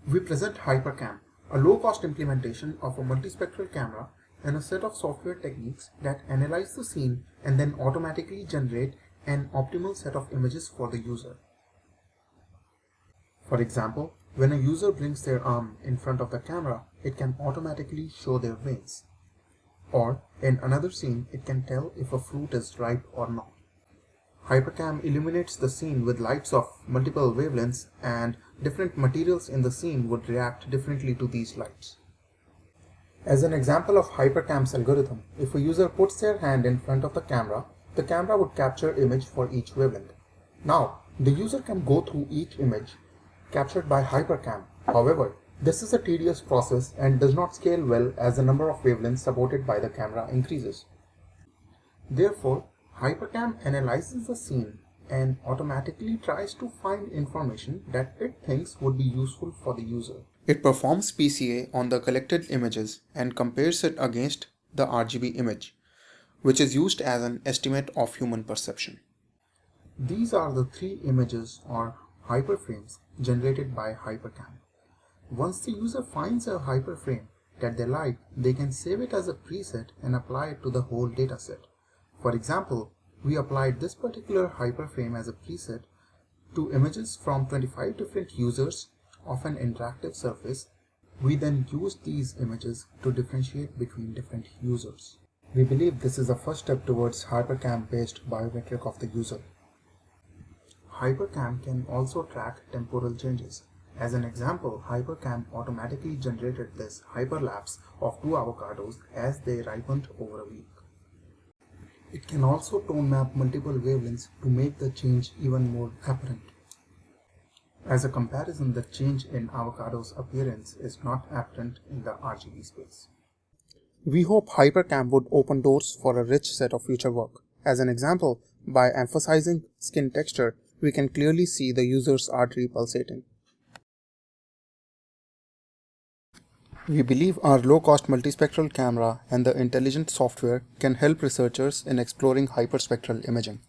We present HyperCam, a low-cost implementation of a multispectral camera and a set of software techniques that analyze the scene and then automatically generate an optimal set of images for the user. For example, when a user brings their arm in front of the camera, it can automatically show their veins. Or, in another scene, it can tell if a fruit is ripe or not. HyperCam illuminates the scene with lights of multiple wavelengths, and different materials in the scene would react differently to these lights. As an example of HyperCam's algorithm, if a user puts their hand in front of the camera would capture image for each wavelength. Now, the user can go through each image captured by HyperCam. However, this is a tedious process and does not scale well as the number of wavelengths supported by the camera increases. Therefore, HyperCam analyzes the scene and automatically tries to find information that it thinks would be useful for the user. It performs PCA on the collected images and compares it against the RGB image, which is used as an estimate of human perception. These are the three images or hyperframes generated by HyperCam. Once the user finds a hyperframe that they like, they can save it as a preset and apply it to the whole dataset. For example, we applied this particular hyperframe as a preset to images from 25 different users of an interactive surface. We then used these images to differentiate between different users. We believe this is the first step towards HyperCam-based biometric of the user. HyperCam can also track temporal changes. As an example, HyperCam automatically generated this hyperlapse of 2 avocados as they ripened over a week. It can also tone map multiple wavelengths to make the change even more apparent. As a comparison, the change in avocado's appearance is not apparent in the RGB space. We hope HyperCam would open doors for a rich set of future work. As an example, by emphasizing skin texture, we can clearly see the user's artery pulsating. We believe our low-cost multispectral camera and the intelligent software can help researchers in exploring hyperspectral imaging.